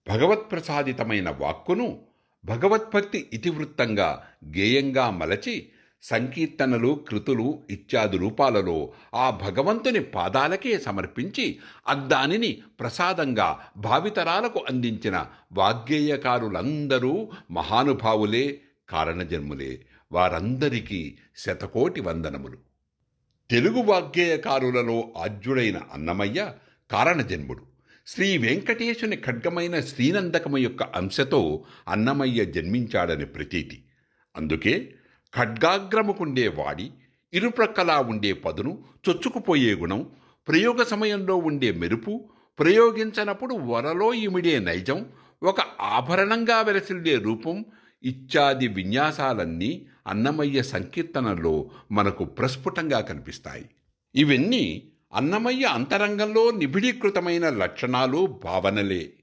భగవత్ప్రసాదితమైన వాక్కును భగవద్భక్తి ఇతివృత్తంగా గేయంగా మలచి సంకీర్తనలు కృతులు ఇత్యాది రూపాలలో ఆ భగవంతుని పాదాలకే సమర్పించి అద్దానిని ప్రసాదంగా భావితరాలకు అందించిన వాగ్గేయకారులందరూ మహానుభావులే, కారణజన్ములే. వారందరికీ శతకోటి వందనములు. తెలుగు వాగ్గేయకారులలో ఆద్యుడైన అన్నమయ్య కారణజన్ముడు. శ్రీ వెంకటేశుని ఖడ్గమైన శ్రీనందకము యొక్క అంశతో అన్నమయ్య జన్మించాడని ప్రతీతి. అందుకే ఖడ్గాగ్రముకుండే వాడి, ఇరుప్రక్కలా ఉండే పదును, చొచ్చుకుపోయే గుణం, ప్రయోగ సమయంలో ఉండే మెరుపు, ప్రయోగించనప్పుడు వరలో ఇమిడే నైజం, ఒక ఆభరణంగా వెలసిల్లే రూపం ఇత్యాది విన్యాసాలన్నీ అన్నమయ్య సంకీర్తనల్లో మనకు ప్రస్ఫుటంగా కనిపిస్తాయి. ఇవన్నీ అన్నమయ్య అంతరంగంలో నిబిడీకృతమైన లక్షణాలు, భావనలే.